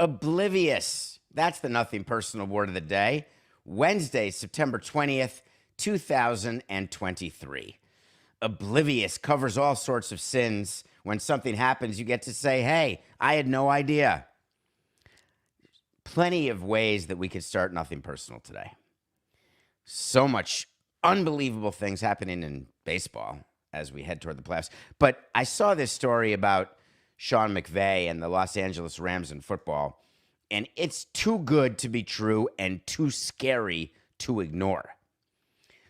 Oblivious. That's the nothing personal word of the day. Wednesday, September 20th, 2023. Oblivious covers all sorts of sins. When something happens, you get to say, hey, I had no idea. Plenty of ways that we could start nothing personal today. So much unbelievable things happening in baseball as we head toward the playoffs. But I saw this story about Sean McVay and the Los Angeles Rams in football, and it's too good to be true and too scary to ignore.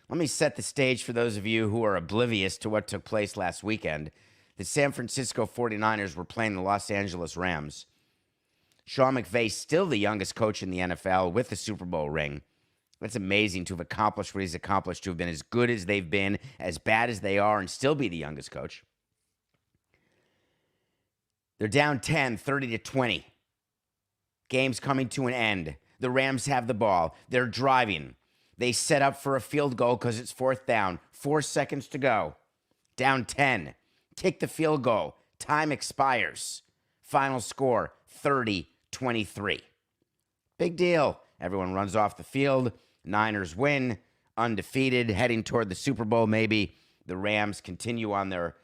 Let me set the stage for those of you who are oblivious to what took place last weekend. The San Francisco 49ers were playing the Los Angeles Rams. Sean McVay, still the youngest coach in the NFL with the Super Bowl ring. It's amazing to have accomplished what he's accomplished, to have been as good as they've been, as bad as they are, and still be the youngest coach. They're down 10, 30-20. Game's coming to an end. The Rams have the ball. They're driving. They set up for a field goal because it's fourth down. 4 seconds to go. Down 10. Kick the field goal. Time expires. Final score, 30-23. Big deal. Everyone runs off the field. Niners win. Undefeated. Heading toward the Super Bowl, maybe. The Rams continue on their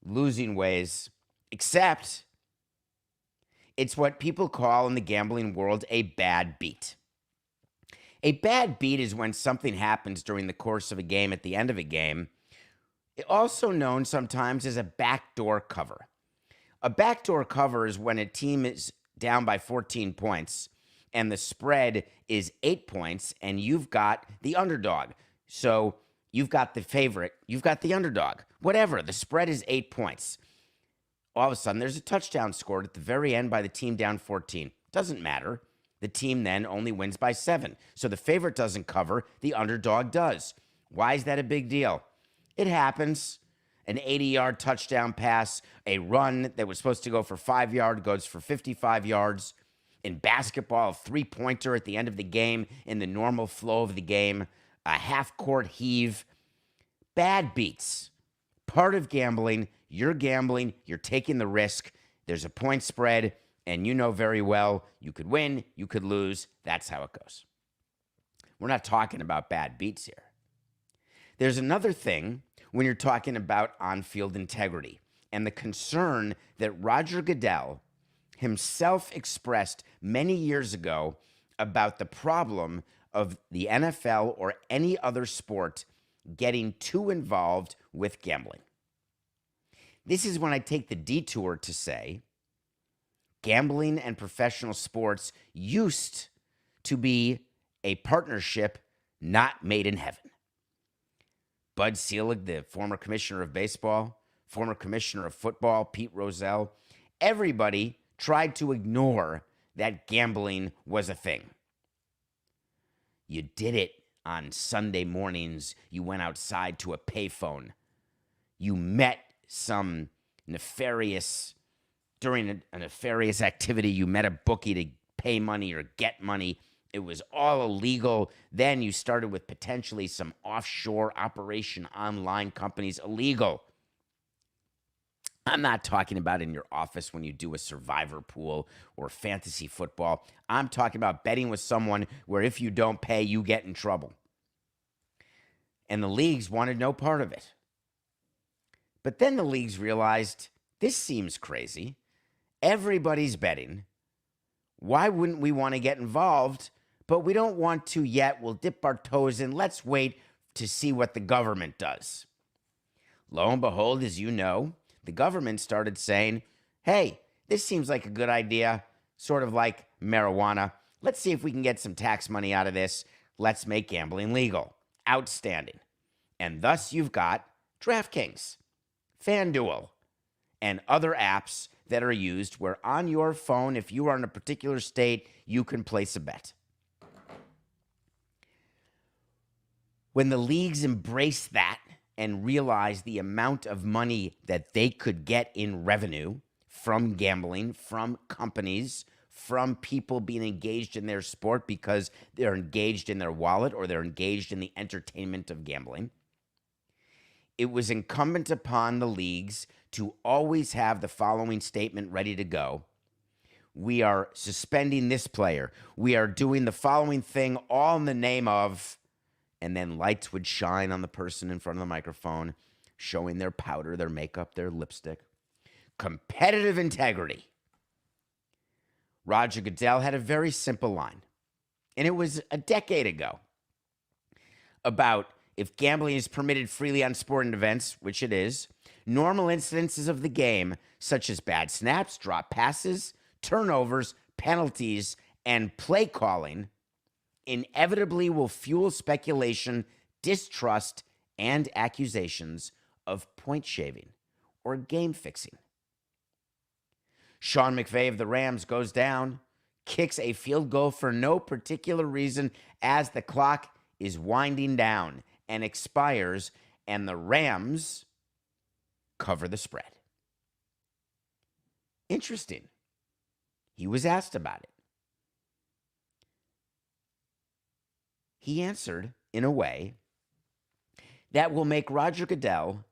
losing ways. Except it's what people call in the gambling world a bad beat. A bad beat is when something happens during the course of a game at the end of a game, also known sometimes as a backdoor cover. A backdoor cover is when a team is down by 14 points and the spread is 8 points and you've got the underdog. So you've got the favorite, you've got the underdog. Whatever, the spread is 8 points. All of a sudden, there's a touchdown scored at the very end by the team down 14. Doesn't matter. The team then only wins by 7. So the favorite doesn't cover. The underdog does. Why is that a big deal? It happens. An 80-yard touchdown pass, a run that was supposed to go for 5 yards goes for 55 yards. In basketball, a three-pointer at the end of the game in the normal flow of the game, a half-court heave. Bad beats. Part of gambling. You're gambling, you're taking the risk, there's a point spread, and you know very well you could win, you could lose. That's how it goes. We're not talking about bad beats here. There's another thing when you're talking about on-field integrity and the concern that Roger Goodell himself expressed many years ago about the problem of the NFL or any other sport getting too involved with gambling. This is when I take the detour to say gambling and professional sports used to be a partnership not made in heaven. Bud Selig, the former commissioner of baseball, former commissioner of football, Pete Rozelle, everybody tried to ignore that gambling was a thing. You did it on Sunday mornings. You went outside to a payphone. You met some nefarious, during a nefarious activity, you met a bookie to pay money or get money. It was all illegal. Then you started with potentially some offshore operation online companies, illegal. I'm not talking about in your office when you do a survivor pool or fantasy football. I'm talking about betting with someone where if you don't pay, you get in trouble. And the leagues wanted no part of it. But then the leagues realized, this seems crazy. Everybody's betting. Why wouldn't we want to get involved? But we don't want to yet. We'll dip our toes in. Let's wait to see what the government does. Lo and behold, as you know, the government started saying, hey, this seems like a good idea, sort of like marijuana. Let's see if we can get some tax money out of this. Let's make gambling legal. Outstanding. And thus you've got DraftKings, FanDuel, and other apps that are used where on your phone, if you are in a particular state, you can place a bet. When the leagues embrace that and realize the amount of money that they could get in revenue from gambling, from companies, from people being engaged in their sport because they're engaged in their wallet or they're engaged in the entertainment of gambling, it was incumbent upon the leagues to always have the following statement ready to go. We are suspending this player. We are doing the following thing all in the name of, and then lights would shine on the person in front of the microphone, showing their powder, their makeup, their lipstick. Competitive integrity. Roger Goodell had a very simple line, and it was a decade ago, about if gambling is permitted freely on sporting events, which it is, normal incidences of the game, such as bad snaps, drop passes, turnovers, penalties, and play calling, inevitably will fuel speculation, distrust, and accusations of point shaving or game fixing. Sean McVay of the Rams goes down, kicks a field goal for no particular reason as the clock is winding down and expires, and the Rams cover the spread. Interesting. He was asked about it. He answered in a way that will make Roger Goodell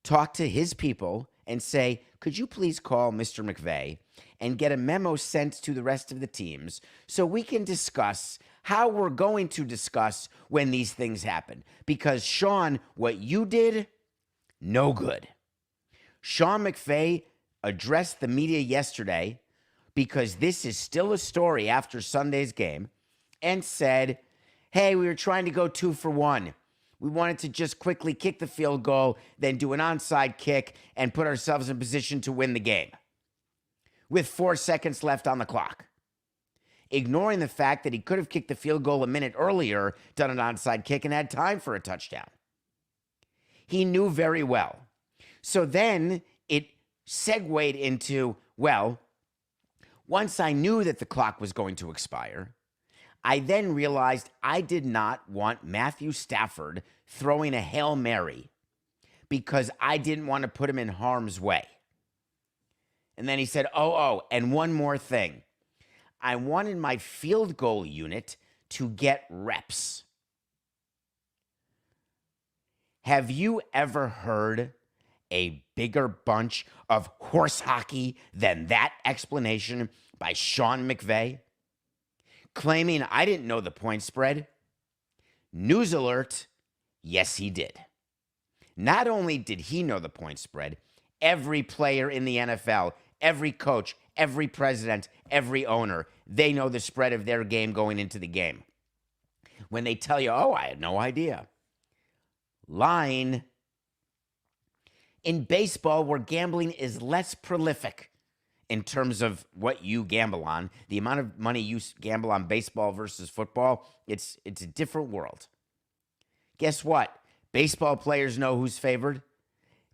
talk to his people and say, could you please call Mr. McVay and get a memo sent to the rest of the teams so we can discuss how we're going to discuss when these things happen? Because, Sean, what you did, no good. Sean McVay addressed the media yesterday, because this is still a story after Sunday's game, and said, hey, we were trying to go 2 for 1. We wanted to just quickly kick the field goal, then do an onside kick, and put ourselves in position to win the game with 4 seconds left on the clock. Ignoring the fact that he could have kicked the field goal a minute earlier, done an onside kick, and had time for a touchdown. He knew very well. So then it segued into, well, once I knew that the clock was going to expire, I then realized I did not want Matthew Stafford throwing a Hail Mary because I didn't want to put him in harm's way. And then he said, and one more thing. I wanted my field goal unit to get reps. Have you ever heard a bigger bunch of horse hockey than that explanation by Sean McVay? Claiming I didn't know the point spread. News alert, yes, he did. Not only did he know the point spread, every player in the NFL, every coach, every president, every owner, they know the spread of their game going into the game. When they tell you, I had no idea. Lying. In baseball, where gambling is less prolific in terms of what you gamble on, the amount of money you gamble on baseball versus football, it's a different world. Guess what? Baseball players know who's favored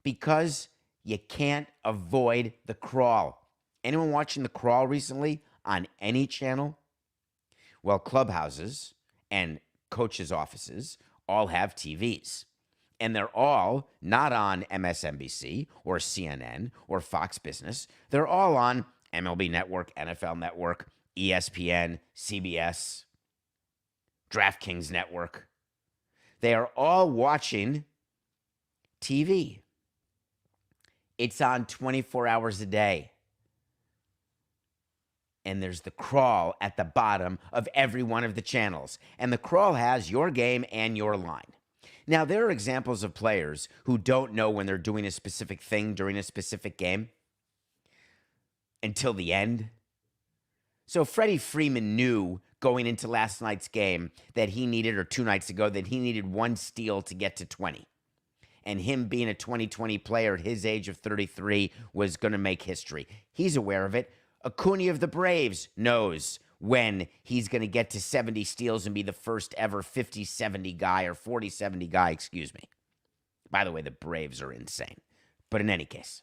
because you can't avoid the crawl. Anyone watching the crawl recently on any channel? Well, clubhouses and coaches' offices all have TVs. And they're all not on MSNBC or CNN or Fox Business. They're all on MLB Network, NFL Network, ESPN, CBS, DraftKings Network. They are all watching TV. It's on 24 hours a day. And there's the crawl at the bottom of every one of the channels. And the crawl has your game and your line. Now, there are examples of players who don't know when they're doing a specific thing during a specific game until the end. So Freddie Freeman knew going into last night's game that he needed, or 2 nights ago, that he needed 1 steal to get to 20. And him being a 2020 player at his age of 33 was going to make history. He's aware of it. Acuna of the Braves knows when he's going to get to 70 steals and be the first ever 50-70 guy, or 40-70 guy, excuse me. By the way, the Braves are insane. But in any case,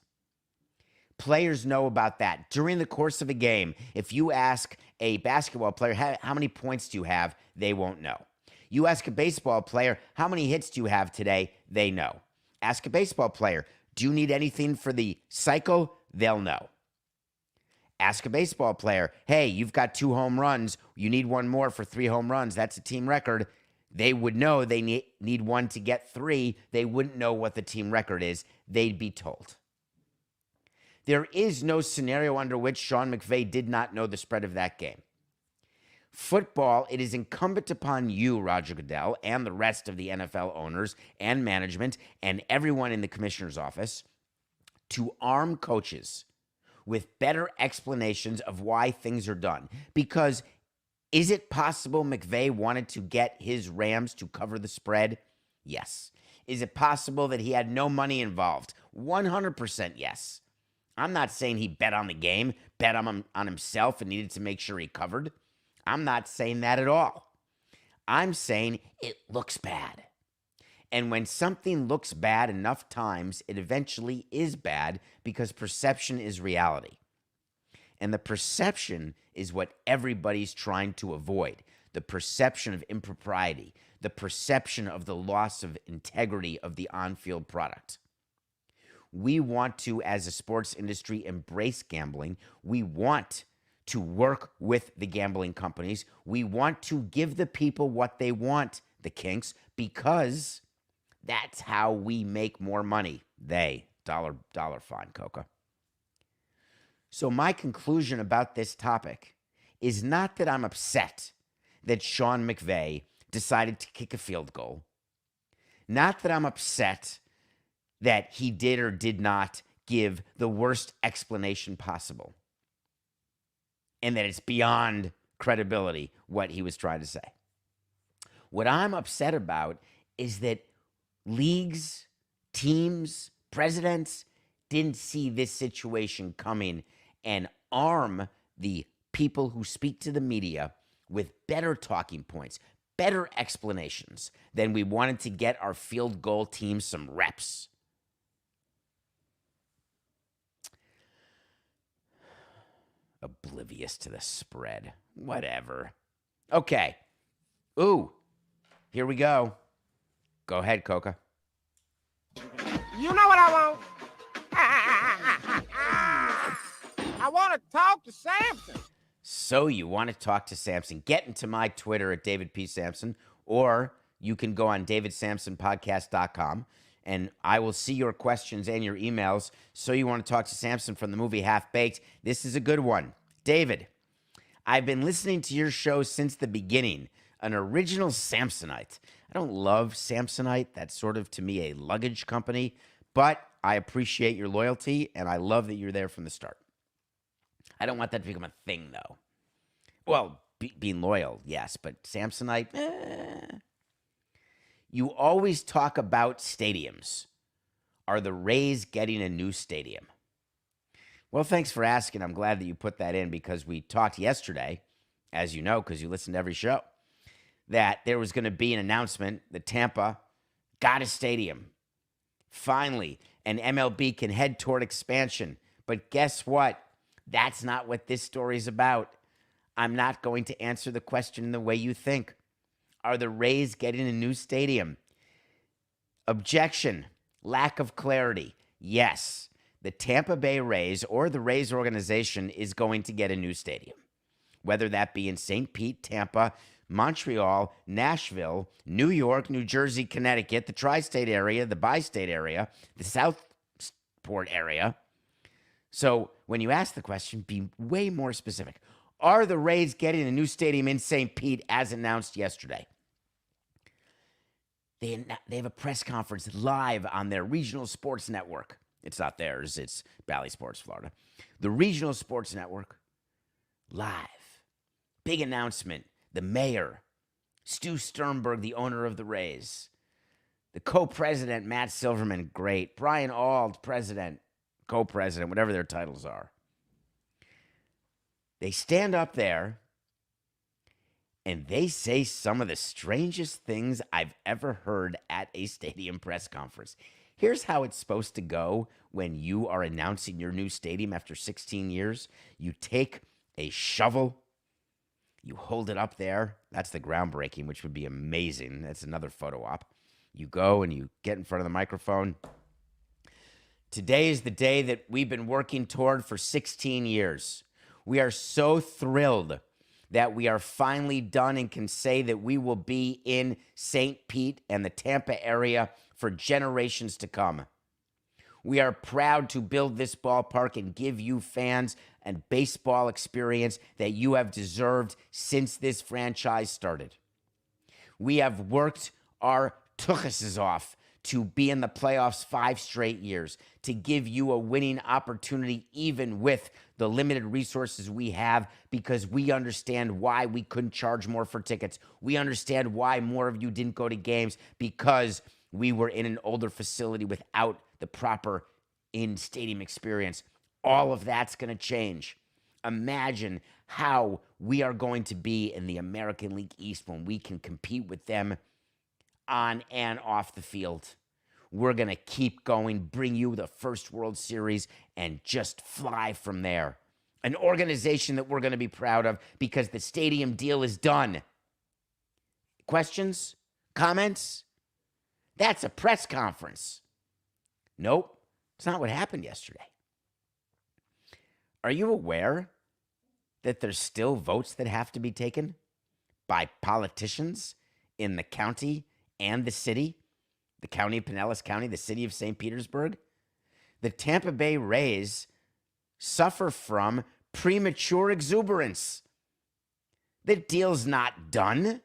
players know about that. During the course of a game, if you ask a basketball player, how many points do you have? They won't know. You ask a baseball player, how many hits do you have today? They know. Ask a baseball player, do you need anything for the cycle? They'll know. Ask a baseball player, hey, you've got 2 home runs. You need 1 more for 3 home runs. That's a team record. They would know they need 1 to get 3. They wouldn't know what the team record is. They'd be told. There is no scenario under which Sean McVay did not know the spread of that game. Football, it is incumbent upon you, Roger Goodell, and the rest of the NFL owners and management and everyone in the commissioner's office to arm coaches with better explanations of why things are done. Because is it possible McVay wanted to get his Rams to cover the spread? Yes. Is it possible that he had no money involved? 100% yes. I'm not saying he bet on the game, bet on himself and needed to make sure he covered. I'm not saying that at all. I'm saying it looks bad. And when something looks bad enough times, it eventually is bad because perception is reality. And the perception is what everybody's trying to avoid. The perception of impropriety, the perception of the loss of integrity of the on-field product. We want to, as a sports industry, embrace gambling. We want to work with the gambling companies. We want to give the people what they want, the kinks, because that's how we make more money. They, dollar fine, Coca. So my conclusion about this topic is not that I'm upset that Sean McVay decided to kick a field goal. Not that I'm upset that he did or did not give the worst explanation possible. And that it's beyond credibility what he was trying to say. What I'm upset about is that leagues, teams, presidents didn't see this situation coming and arm the people who speak to the media with better talking points, better explanations than we wanted to get our field goal team some reps. Oblivious to the spread. Whatever. Okay. Ooh. Here we go. Go ahead, Coca. You know what I want? I want to talk to Samson. So you want to talk to Samson. Get into my Twitter at David P. Samson, or you can go on davidsamsonpodcast.com, and I will see your questions and your emails. So you want to talk to Samson from the movie Half Baked. This is a good one. David, I've been listening to your show since the beginning. An original Samsonite. I don't love Samsonite. That's sort of, to me, a luggage company. But I appreciate your loyalty, and I love that you're there from the start. I don't want that to become a thing, though. Well, being loyal, yes, but Samsonite, You always talk about stadiums. Are the Rays getting a new stadium? Well, thanks for asking. I'm glad that you put that in because we talked yesterday, as you know, because you listen to every show, that there was going to be an announcement that Tampa got a stadium. Finally, and MLB can head toward expansion. But guess what? That's not what this story is about. I'm not going to answer the question the way you think. Are the Rays getting a new stadium? Objection. Lack of clarity. Yes, the Tampa Bay Rays or the Rays organization is going to get a new stadium. Whether that be in St. Pete, Tampa, Montreal, Nashville, New York, New Jersey, Connecticut, the tri-state area, the bi-state area, the Southport area. So when you ask the question, be way more specific. Are the Rays getting a new stadium in St. Pete as announced yesterday? They have a press conference live on their regional sports network. It's not theirs. It's Bally Sports, Florida. The regional sports network, live. Big announcement. The mayor, Stu Sternberg, the owner of the Rays. The co-president, Matt Silverman, great. Brian Auld, president, co-president, whatever their titles are. They stand up there and they say some of the strangest things I've ever heard at a stadium press conference. Here's how it's supposed to go when you are announcing your new stadium after 16 years. You take a shovel, you hold it up there. That's the groundbreaking, which would be amazing. That's another photo op. You go and you get in front of the microphone. Today is the day that we've been working toward for 16 years. We are so thrilled that we are finally done and can say that we will be in St. Pete and the Tampa area for generations to come. We are proud to build this ballpark and give you fans a baseball experience that you have deserved since this franchise started. We have worked our tuchuses off to be in the playoffs 5 straight years, to give you a winning opportunity even with the limited resources we have, because we understand why we couldn't charge more for tickets. We understand why more of you didn't go to games, because we were in an older facility without the proper in-stadium experience. All of that's going to change. Imagine how we are going to be in the American League East when we can compete with them on and off the field. We're going to keep going, bring you the first World Series, and just fly from there. An organization that we're going to be proud of because the stadium deal is done. Questions? Comments? That's a press conference. Nope, it's not what happened yesterday. Are you aware that there's still votes that have to be taken by politicians in the county and the city? The county of Pinellas County, the city of St. Petersburg? The Tampa Bay Rays suffer from premature exuberance. The deal's not done.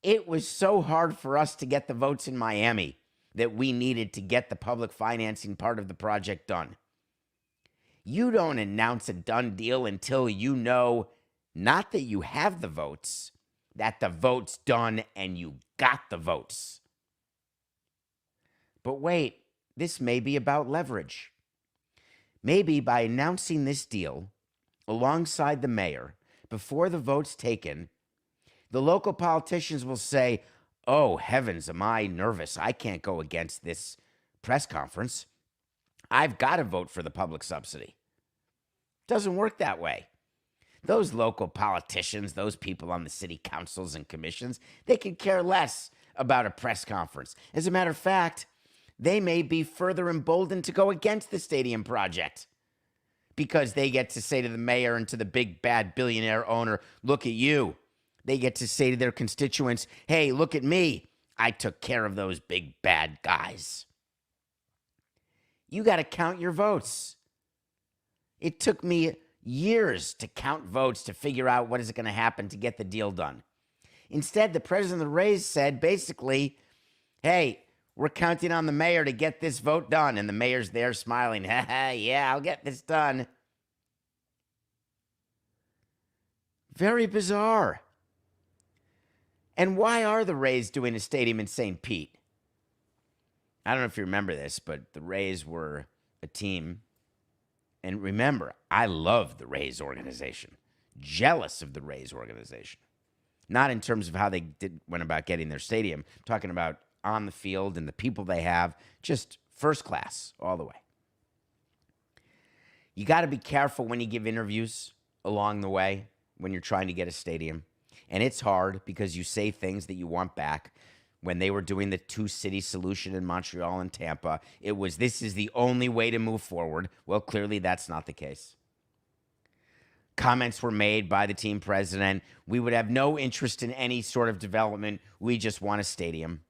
It was so hard for us to get the votes in Miami that we needed to get the public financing part of the project done. You don't announce a done deal until you know not that you have the votes, that the vote's done and you got the votes. But wait, this may be about leverage. Maybe by announcing this deal alongside the mayor before the vote's taken, the local politicians will say, oh, heavens, am I nervous? I can't go against this press conference. I've got to vote for the public subsidy. Doesn't work that way. Those local politicians, those people on the city councils and commissions, they could care less about a press conference. As a matter of fact, they may be further emboldened to go against the stadium project because they get to say to the mayor and to the big bad billionaire owner, look at you. They get to say to their constituents, hey, look at me. I took care of those big bad guys. You got to count your votes. It took me years to count votes to figure out what is going to happen to get the deal done. Instead, the president of the Rays said basically, hey, we're counting on the mayor to get this vote done. And the mayor's there smiling, yeah, I'll get this done. Very bizarre. And why are the Rays doing a stadium in St. Pete? I don't know if you remember this, but the Rays were a team. And remember, I love the Rays organization. Jealous of the Rays organization. Not in terms of how they went about getting their stadium. I'm talking about on the field and the people they have. Just first class all the way. You got to be careful when you give interviews along the way when you're trying to get a stadium. And it's hard because you say things that you want back. When they were doing the two-city solution in Montreal and Tampa, it was, this is the only way to move forward. Well, clearly that's not the case. Comments were made by the team president. We would have no interest in any sort of development. We just want a stadium.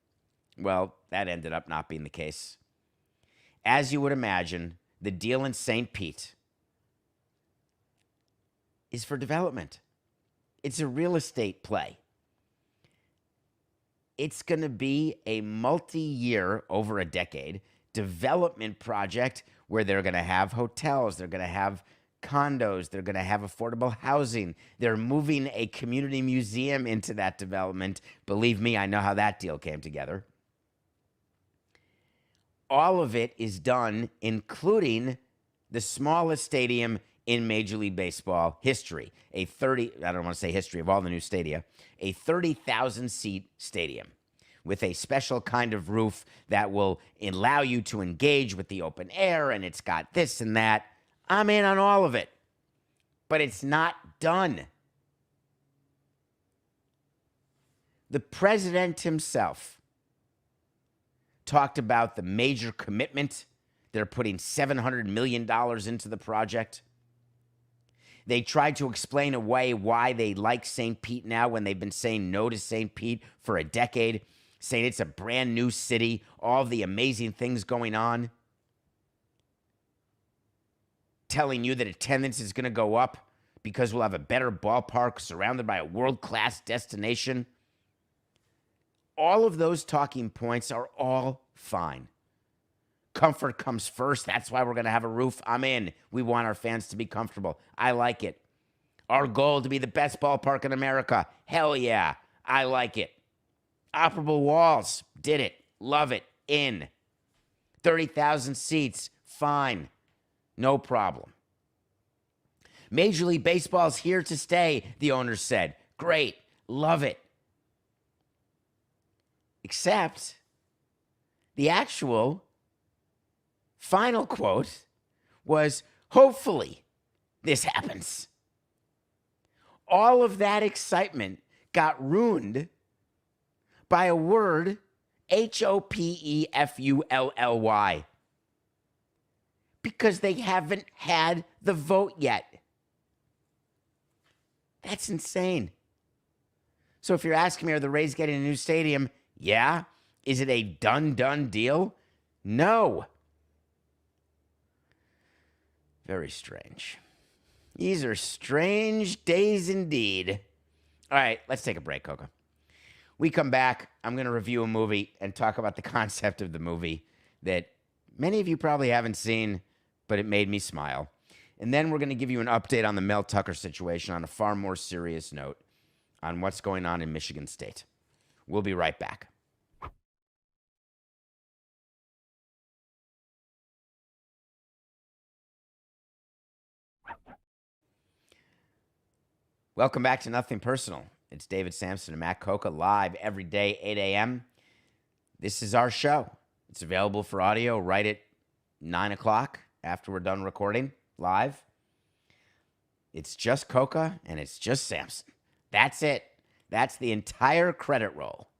Well, that ended up not being the case. As you would imagine, the deal in St. Pete is for development. It's a real estate play. It's going to be a multi-year, over a decade, development project where they're going to have hotels, they're going to have condos, they're going to have affordable housing. They're moving a community museum into that development. Believe me, I know how that deal came together. All of it is done, including the smallest stadium in Major League Baseball history. I don't want to say history of all the new stadia, a 30,000-seat stadium with a special kind of roof that will allow you to engage with the open air, and it's got this and that. I'm in on all of it, but it's not done. The president himself talked about the major commitment. They're putting $700 million into the project. They tried to explain away why they like St. Pete now when they've been saying no to St. Pete for a decade. saying it's a brand new city, all the amazing things going on, telling you that attendance is going to go up because we'll have a better ballpark surrounded by a world-class destination. All of those talking points are all fine. Comfort comes first. That's why we're going to have a roof. I'm in. We want our fans to be comfortable. I like it. Our goal to be the best ballpark in America. Hell yeah. I like it. Operable walls. Did it. Love it. In. 30,000 seats. Fine. No problem. Major League Baseball's here to stay, the owners said. Great. Love it. Except the actual final quote was, hopefully this happens. All of that excitement got ruined by a word, HOPEFULLY, because they haven't had the vote yet. That's insane. So if you're asking me, are the Rays getting a new stadium? Yeah. Is it a done deal? No. Very strange. These are strange days indeed. All right, let's take a break, Coco. We come back, I'm going to review a movie and talk about the concept of the movie that many of you probably haven't seen, but it made me smile. And then we're going to give you an update on the Mel Tucker situation on a far more serious note on what's going on in Michigan State. We'll be right back. Welcome back to Nothing Personal. It's David Samson and Matt Coca live every day, 8 a.m. This is our show. It's available for audio right at 9 o'clock after we're done recording live. It's just Coca and it's just Samson. That's it. That's the entire credit roll.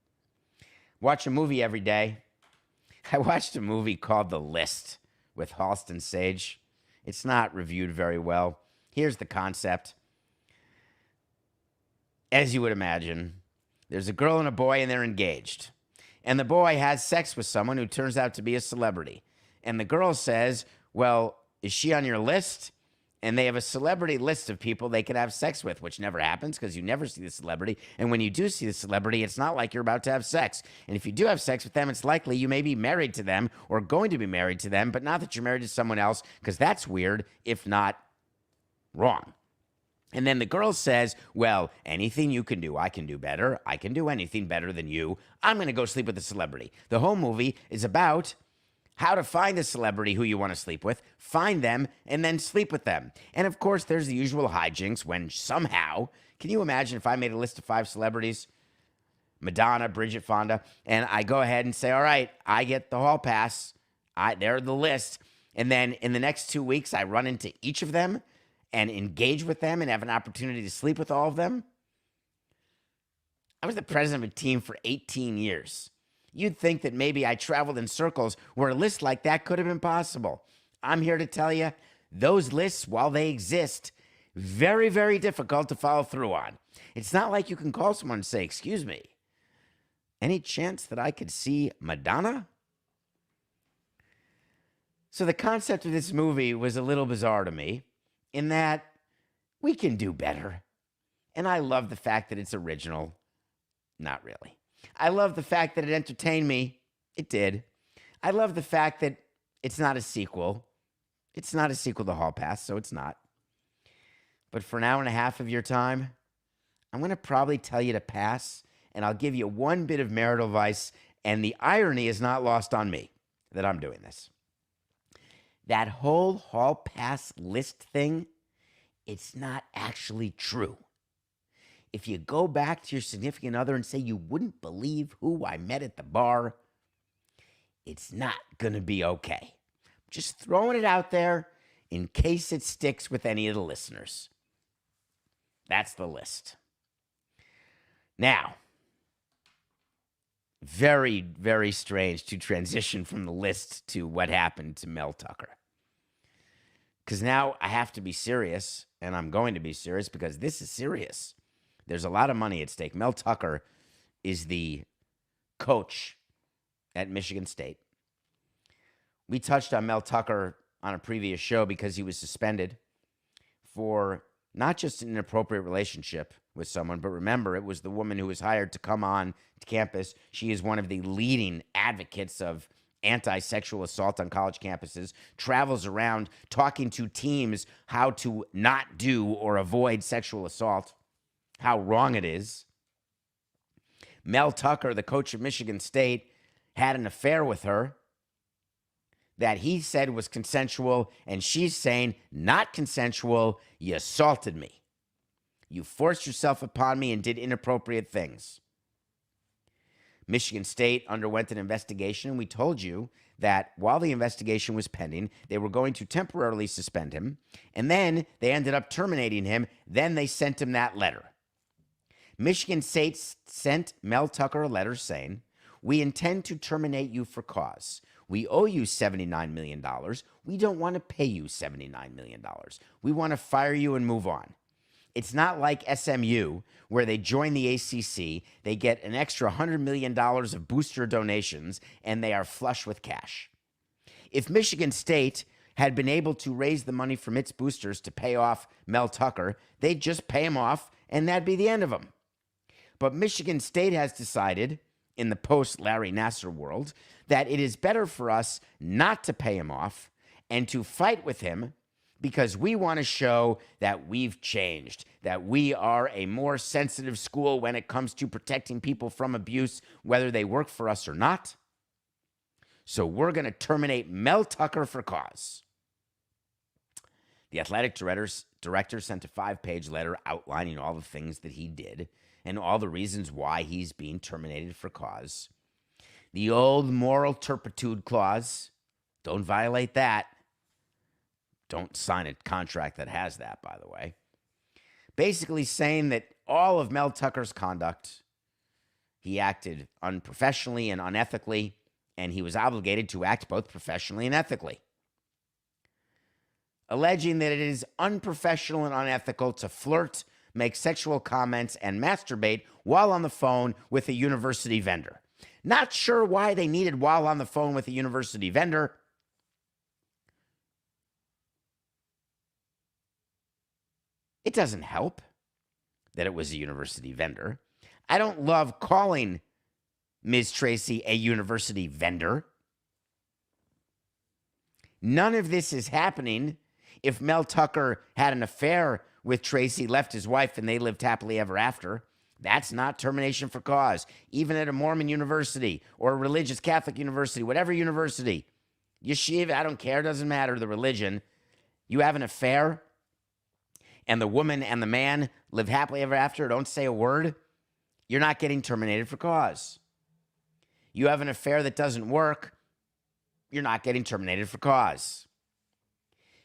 Watch a movie every day. I watched a movie called The List with Halston Sage. It's not reviewed very well. Here's the concept. As you would imagine, there's a girl and a boy and they're engaged. And the boy has sex with someone who turns out to be a celebrity. And the girl says, well, is she on your list? And they have a celebrity list of people they could have sex with, which never happens because you never see the celebrity. And when you do see the celebrity, it's not like you're about to have sex. And if you do have sex with them, it's likely you may be married to them or going to be married to them, but not that you're married to someone else, because that's weird, if not wrong. And then the girl says, well, anything you can do, I can do better. I can do anything better than you. I'm going to go sleep with the celebrity. The whole movie is about how to find a celebrity who you want to sleep with, find them, and then sleep with them. And of course, there's the usual hijinks when somehow, can you imagine if I made a list of 5 celebrities? Madonna, Bridget Fonda, and I go ahead and say, all right, I get the hall pass. They're the list. And then in the next 2 weeks, I run into each of them and engage with them and have an opportunity to sleep with all of them. I was the president of a team for 18 years. You'd think that maybe I traveled in circles where a list like that could have been possible. I'm here to tell you, those lists, while they exist, very, very difficult to follow through on. It's not like you can call someone and say, excuse me, any chance that I could see Madonna? So the concept of this movie was a little bizarre to me, in that we can do better. And I love the fact that it's original. Not really. I love the fact that it entertained me. It did. I love the fact that it's not a sequel. It's not a sequel to Hall Pass, so it's not. But for an hour and a half of your time, I'm going to probably tell you to pass, and I'll give you one bit of marital advice, and the irony is not lost on me that I'm doing this. That whole hall pass list thing, it's not actually true. If you go back to your significant other and say you wouldn't believe who I met at the bar, it's not going to be okay. Just throwing it out there in case it sticks with any of the listeners. That's the list. Now, very, very strange to transition from the list to what happened to Mel Tucker. Because now I have to be serious, and I'm going to be serious because this is serious. There's a lot of money at stake. Mel Tucker is the coach at Michigan State. We touched on Mel Tucker on a previous show because he was suspended for not just an inappropriate relationship with someone, but remember, it was the woman who was hired to come on to campus. She is one of the leading advocates of anti-sexual assault on college campuses, travels around talking to teams how to not do or avoid sexual assault, how wrong it is. Mel Tucker, the coach of Michigan State, had an affair with her that he said was consensual, and she's saying, not consensual, you assaulted me. You forced yourself upon me and did inappropriate things. Michigan State underwent an investigation, and we told you that while the investigation was pending, they were going to temporarily suspend him, and then they ended up terminating him. Then they sent him that letter. Michigan State sent Mel Tucker a letter saying, we intend to terminate you for cause. We owe you $79 million. We don't want to pay you $79 million. We want to fire you and move on. It's not like SMU, where they join the ACC, they get an extra $100 million of booster donations, and they are flush with cash. If Michigan State had been able to raise the money from its boosters to pay off Mel Tucker, they'd just pay him off, and that'd be the end of him. But Michigan State has decided, in the post-Larry Nassar world, that it is better for us not to pay him off and to fight with him because we want to show that we've changed, that we are a more sensitive school when it comes to protecting people from abuse, whether they work for us or not. So we're going to terminate Mel Tucker for cause. The athletic director sent a 5-page letter outlining all the things that he did and all the reasons why he's being terminated for cause. The old moral turpitude clause, don't violate that. Don't sign a contract that has that, by the way. Basically saying that all of Mel Tucker's conduct, he acted unprofessionally and unethically, and he was obligated to act both professionally and ethically. Alleging that it is unprofessional and unethical to flirt, make sexual comments, and masturbate while on the phone with a university vendor. Not sure why they needed while on the phone with a university vendor. It doesn't help that it was a university vendor. I don't love calling Ms. Tracy a university vendor. None of this is happening if Mel Tucker had an affair with Tracy, left his wife, and they lived happily ever after. That's not termination for cause. Even at a Mormon university or a religious Catholic university, whatever university, yeshiva, I don't care, doesn't matter the religion. You have an affair, and the woman and the man live happily ever after, don't say a word, you're not getting terminated for cause. You have an affair that doesn't work, you're not getting terminated for cause.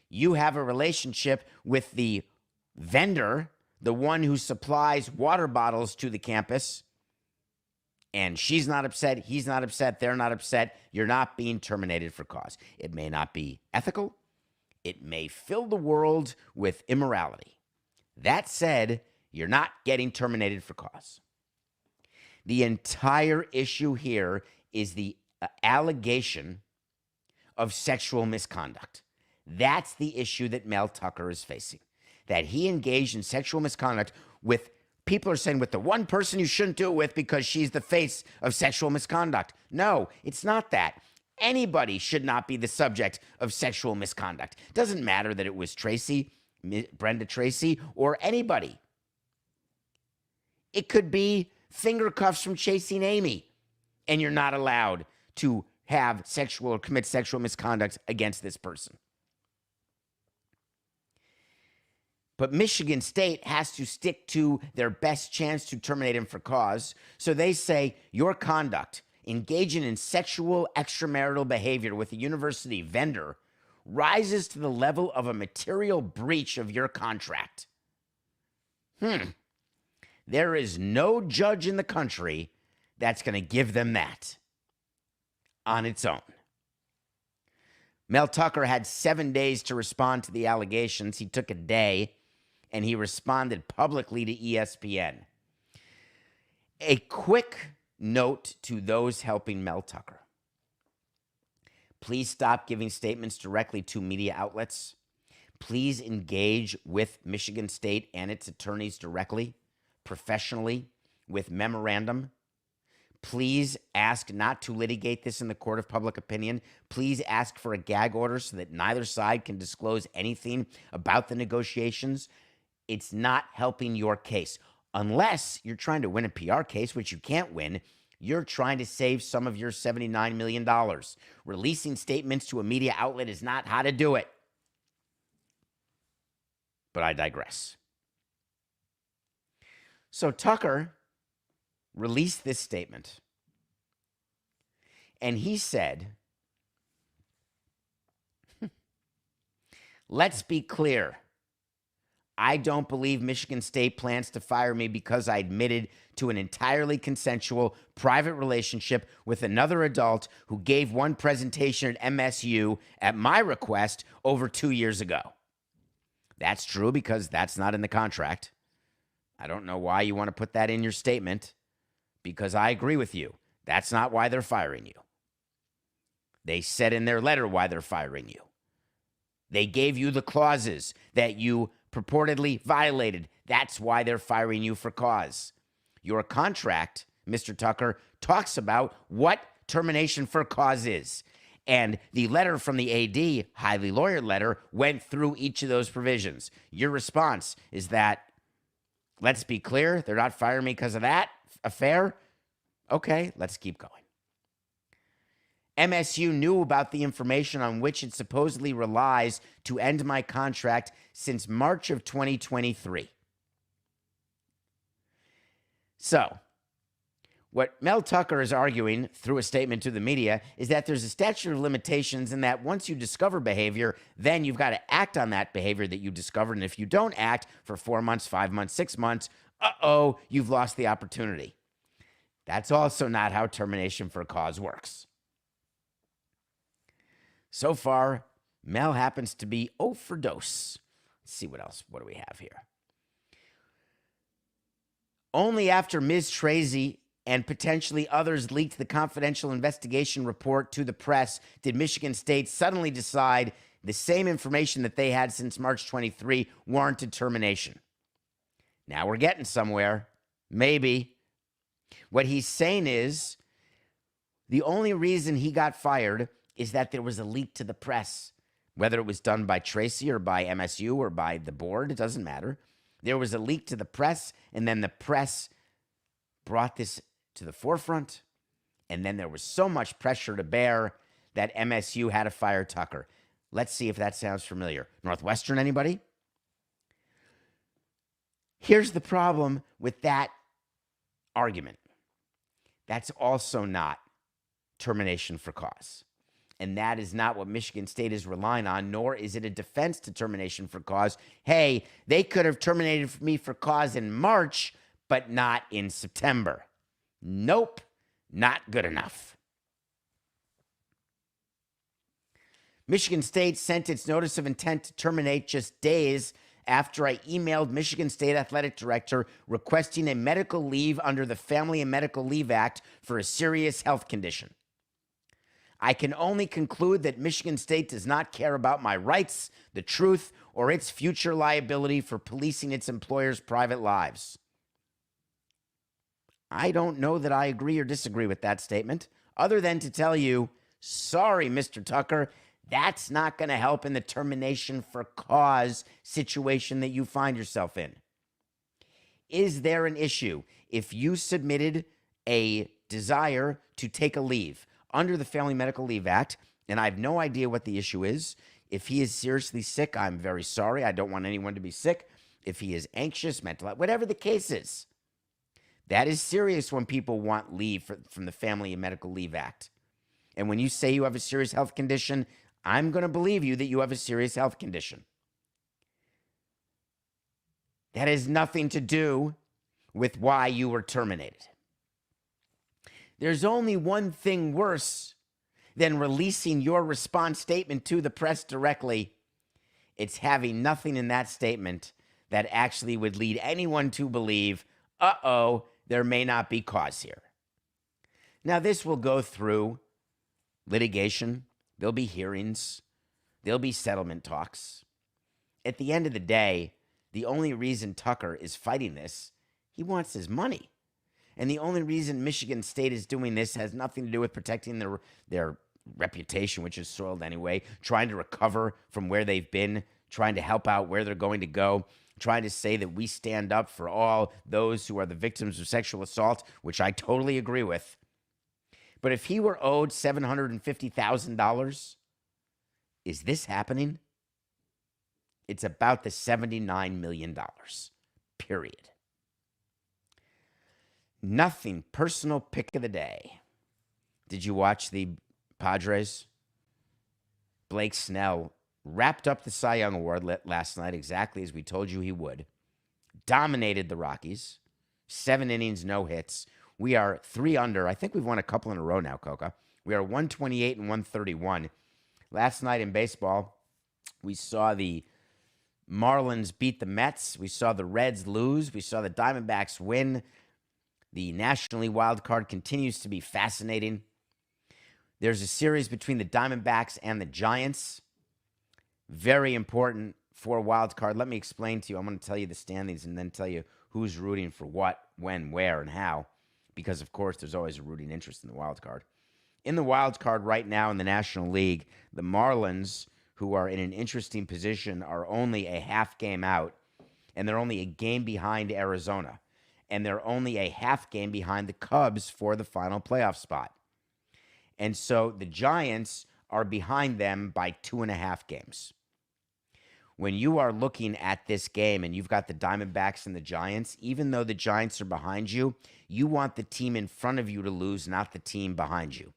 You have a relationship with the vendor, the one who supplies water bottles to the campus, and she's not upset, he's not upset, they're not upset, you're not being terminated for cause. It may not be ethical. It may fill the world with immorality. That said, you're not getting terminated for cause. The entire issue here is the allegation of sexual misconduct. That's the issue that Mel Tucker is facing. That he engaged in sexual misconduct with, people are saying, with the one person you shouldn't do it with because she's the face of sexual misconduct. No, it's not that. Anybody should not be the subject of sexual misconduct. Doesn't matter that it was Tracy, Brenda Tracy, or anybody. It could be finger cuffs from chasing Amy, and you're not allowed to have sexual or commit sexual misconduct against this person. But Michigan State has to stick to their best chance to terminate him for cause. So they say your conduct, engaging in sexual extramarital behavior with a university vendor, rises to the level of a material breach of your contract. There is no judge in the country that's going to give them that on its own. Mel Tucker had 7 days to respond to the allegations. He took a day, and he responded publicly to ESPN. A quick note to those helping Mel Tucker. Please stop giving statements directly to media outlets. Please engage with Michigan State and its attorneys directly, professionally, with memorandum. Please ask not to litigate this in the court of public opinion. Please ask for a gag order so that neither side can disclose anything about the negotiations. It's not helping your case. Unless you're trying to win a PR case, which you can't win, you're trying to save some of your $79 million. Releasing statements to a media outlet is not how to do it. But I digress. So Tucker released this statement, and he said, let's be clear. I don't believe Michigan State plans to fire me because I admitted to an entirely consensual private relationship with another adult who gave one presentation at MSU at my request over 2 years ago. That's true because that's not in the contract. I don't know why you want to put that in your statement, because I agree with you. That's not why they're firing you. They said in their letter why they're firing you. They gave you the clauses that you purportedly violated. That's why they're firing you for cause. Your contract, Mr. Tucker, talks about what termination for cause is. And the letter from the AD, highly lawyered letter, went through each of those provisions. Your response is that, let's be clear, they're not firing me because of that affair? Okay, let's keep going. MSU knew about the information on which it supposedly relies to end my contract since March of 2023. So, what Mel Tucker is arguing through a statement to the media is that there's a statute of limitations and that once you discover behavior, then you've got to act on that behavior that you discovered. And if you don't act for 4 months, 5 months, 6 months, you've lost the opportunity. That's also not how termination for cause works. So far, Mel happens to be for dose. Let's see what else. What do we have here? Only after Ms. Tracy and potentially others leaked the confidential investigation report to the press did Michigan State suddenly decide the same information that they had since March 23 warranted termination. Now we're getting somewhere. Maybe. What he's saying is the only reason he got fired is that there was a leak to the press. Whether it was done by Tracy or by MSU or by the board, it doesn't matter. There was a leak to the press, and then the press brought this to the forefront, and then there was so much pressure to bear that MSU had to fire Tucker. Let's see if that sounds familiar. Northwestern, anybody? Here's the problem with that argument. That's also not termination for cause. And that is not what Michigan State is relying on, nor is it a defense to termination for cause. Hey, they could have terminated me for cause in March, but not in September. Nope, not good enough. Michigan State sent its notice of intent to terminate just days after I emailed Michigan State Athletic Director requesting a medical leave under the Family and Medical Leave Act for a serious health condition. I can only conclude that Michigan State does not care about my rights, the truth, or its future liability for policing its employers' private lives. I don't know that I agree or disagree with that statement, other than to tell you, sorry, Mr. Tucker, that's not going to help in the termination for cause situation that you find yourself in. Is there an issue if you submitted a desire to take a leave under the Family Medical Leave Act, and I have no idea what the issue is? If he is seriously sick, I'm very sorry. I don't want anyone to be sick. If he is anxious, mental, whatever the case is, that is serious when people want leave from the Family and Medical Leave Act. And when you say you have a serious health condition, I'm going to believe you that you have a serious health condition. That has nothing to do with why you were terminated. There's only one thing worse than releasing your response statement to the press directly. It's having nothing in that statement that actually would lead anyone to believe, there may not be cause here. Now, this will go through litigation. There'll be hearings. There'll be settlement talks. At the end of the day, the only reason Tucker is fighting this, he wants his money. And the only reason Michigan State is doing this has nothing to do with protecting their reputation, which is soiled anyway, trying to recover from where they've been, trying to help out where they're going to go, trying to say that we stand up for all those who are the victims of sexual assault, which I totally agree with. But if he were owed $750,000, is this happening? It's about the $79 million, period. Nothing personal pick of the day. Did you watch the Padres? Blake Snell wrapped up the Cy Young Award last night exactly as we told you he would. Dominated the Rockies. 7 innings, no hits. We are 3 under. I think we've won a couple in a row now, Coca. We are 128 and 131. Last night in baseball, we saw the Marlins beat the Mets. We saw the Reds lose. We saw the Diamondbacks win. The National League wild card continues to be fascinating. There's a series between the Diamondbacks and the Giants. Very important for a wild card. Let me explain to you. I'm going to tell you the standings and then tell you who's rooting for what, when, where, and how. Because, of course, there's always a rooting interest in the wild card. In the wild card right now in the National League, the Marlins, who are in an interesting position, are only a half game out, and they're only a game behind Arizona. And they're only a half game behind the Cubs for the final playoff spot. And so the Giants are behind them by 2.5 games. When you are looking at this game and you've got the Diamondbacks and the Giants, even though the Giants are behind you, you want the team in front of you to lose, not the team behind you.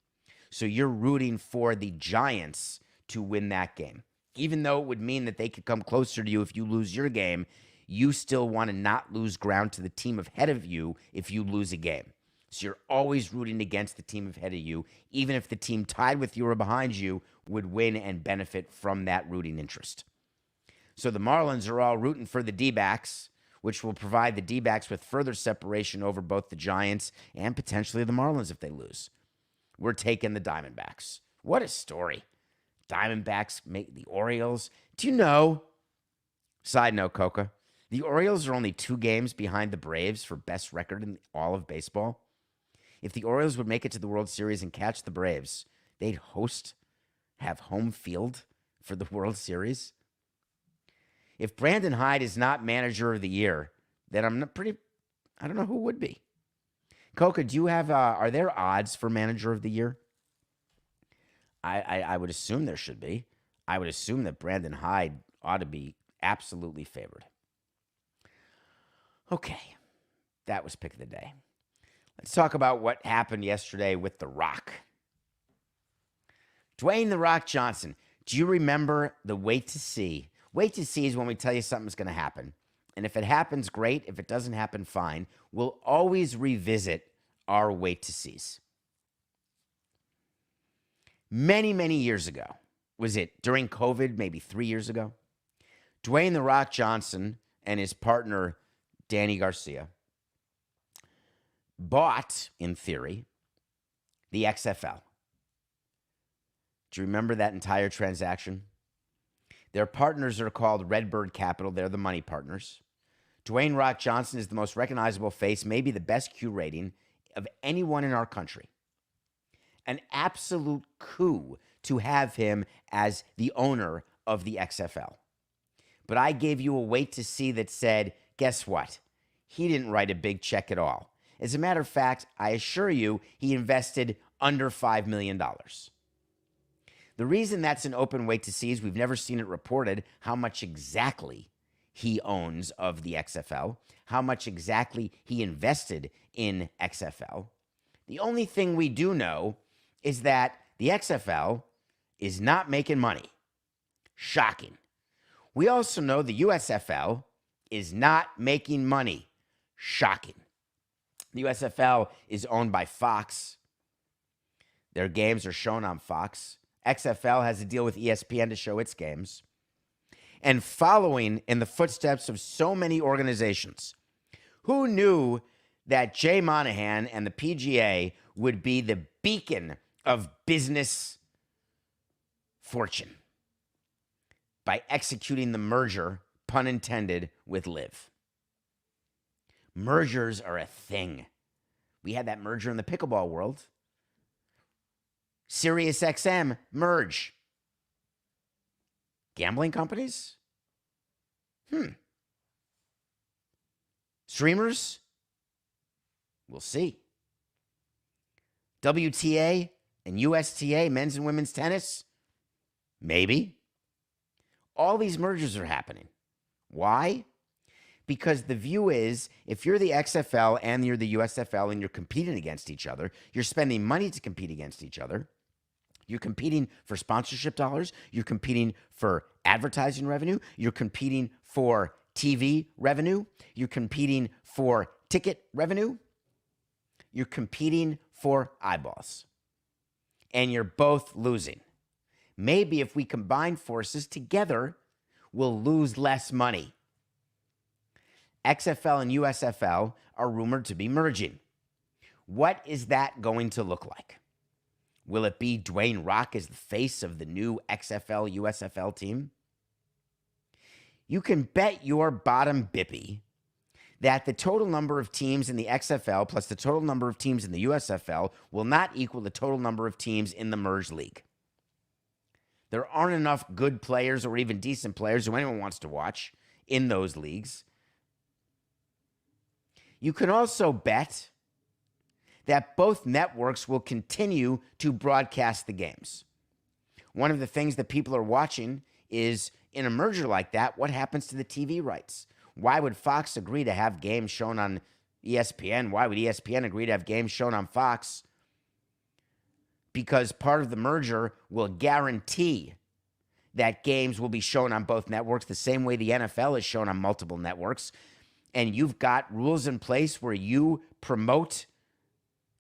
So you're rooting for the Giants to win that game. Even though it would mean that they could come closer to you if you lose your game, you still want to not lose ground to the team ahead of you if you lose a game. So you're always rooting against the team ahead of you, even if the team tied with you or behind you would win and benefit from that rooting interest. So the Marlins are all rooting for the D-backs, which will provide the D-backs with further separation over both the Giants and potentially the Marlins if they lose. We're taking the Diamondbacks. What a story. Diamondbacks make the Orioles. Do you know, side note, Coca, the Orioles are only 2 games behind the Braves for best record in all of baseball. If the Orioles would make it to the World Series and catch the Braves, they'd have home field for the World Series. If Brandon Hyde is not manager of the year, then I don't know who would be. Coca, do you have, are there odds for manager of the year? I would assume there should be. I would assume that Brandon Hyde ought to be absolutely favored. Okay, that was pick of the day. Let's talk about what happened yesterday with The Rock. Dwayne The Rock Johnson. Do you remember the wait to see? Wait to see is when we tell you something's going to happen. And if it happens, great. If it doesn't happen, fine. We'll always revisit our wait to sees. Many, many years ago, was it during COVID, maybe 3 years ago? Dwayne The Rock Johnson and his partner, Danny Garcia, bought, in theory, the XFL. Do you remember that entire transaction? Their partners are called Redbird Capital. They're the money partners. Dwayne Rock Johnson is the most recognizable face, maybe the best Q rating of anyone in our country. An absolute coup to have him as the owner of the XFL. But I gave you a wait to see that said, guess what? He didn't write a big check at all. As a matter of fact, I assure you, he invested under $5 million. The reason that's an open wait to see is we've never seen it reported how much exactly he owns of the XFL, how much exactly he invested in XFL. The only thing we do know is that the XFL is not making money. Shocking. We also know the USFL is not making money. Shocking. The USFL is owned by Fox. Their games are shown on Fox. XFL has a deal with ESPN to show its games. And following in the footsteps of so many organizations, who knew that Jay Monahan and the PGA would be the beacon of business fortune by executing the merger, pun intended, with Live. Mergers are a thing. We had that merger in the pickleball world. SiriusXM, merge. Gambling companies? Streamers? We'll see. WTA and USTA, men's and women's tennis? Maybe. All these mergers are happening. Why? Because the view is, if you're the XFL and you're the USFL and you're competing against each other, you're spending money to compete against each other. You're competing for sponsorship dollars. You're competing for advertising revenue. You're competing for TV revenue. You're competing for ticket revenue. You're competing for eyeballs. And you're both losing. Maybe if we combine forces together, we'll lose less money. XFL and USFL are rumored to be merging. What is that going to look like? Will it be Dwayne Rock as the face of the new XFL USFL team? You can bet your bottom bippy that the total number of teams in the XFL plus the total number of teams in the USFL will not equal the total number of teams in the merged league. There aren't enough good players or even decent players who anyone wants to watch in those leagues. You can also bet that both networks will continue to broadcast the games. One of the things that people are watching is, in a merger like that, what happens to the TV rights? Why would Fox agree to have games shown on ESPN? Why would ESPN agree to have games shown on Fox? Because part of the merger will guarantee that games will be shown on both networks the same way the NFL is shown on multiple networks. And you've got rules in place where you promote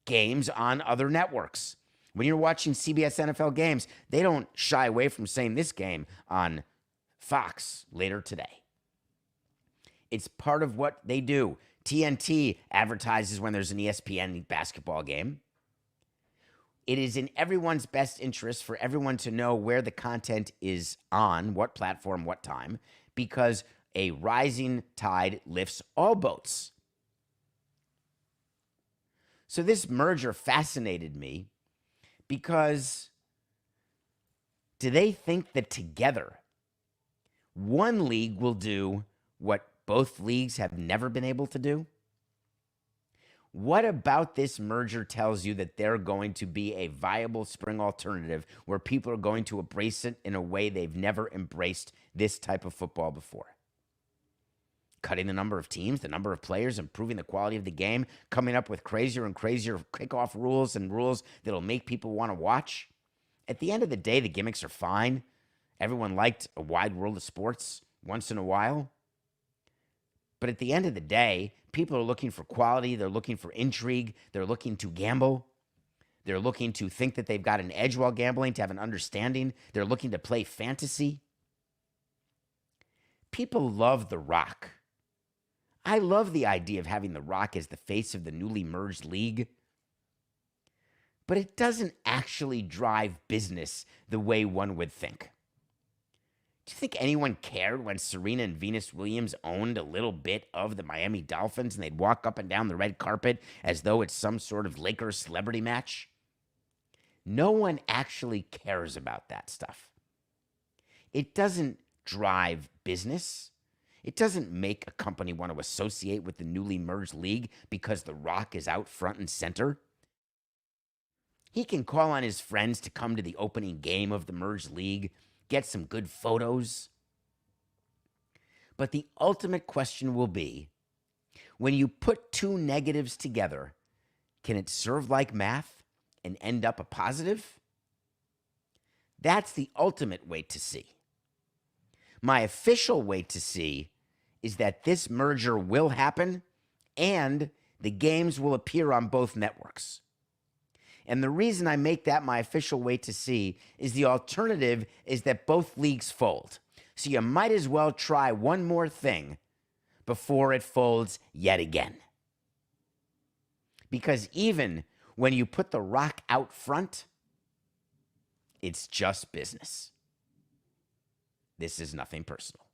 games on other networks. When you're watching CBS NFL games, they don't shy away from saying this game on Fox later today. It's part of what they do. TNT advertises when there's an ESPN basketball game. It is in everyone's best interest for everyone to know where the content is on, what platform, what time, because a rising tide lifts all boats. So this merger fascinated me because do they think that together one league will do what both leagues have never been able to do? What about this merger tells you that they're going to be a viable spring alternative where people are going to embrace it in a way they've never embraced this type of football before? Cutting the number of teams, the number of players, improving the quality of the game, coming up with crazier and crazier kickoff rules and rules that'll make people want to watch. At the end of the day, the gimmicks are fine. Everyone liked a wide world of sports once in a while. But at the end of the day, people are looking for quality. They're looking for intrigue. They're looking to gamble. They're looking to think that they've got an edge while gambling, to have an understanding. They're looking to play fantasy. People love The Rock. I love the idea of having The Rock as the face of the newly merged league. But it doesn't actually drive business the way one would think. Do you think anyone cared when Serena and Venus Williams owned a little bit of the Miami Dolphins and they'd walk up and down the red carpet as though it's some sort of Lakers celebrity match? No one actually cares about that stuff. It doesn't drive business. It doesn't make a company want to associate with the newly merged league because The Rock is out front and center. He can call on his friends to come to the opening game of the merged league, get some good photos. But the ultimate question will be, when you put two negatives together, can it serve like math and end up a positive? That's the ultimate way to see. My official way to see is that this merger will happen and the games will appear on both networks. And the reason I make that my official way to see is the alternative is that both leagues fold. So you might as well try one more thing before it folds yet again. Because even When you put The Rock out front, it's just business. This is nothing personal.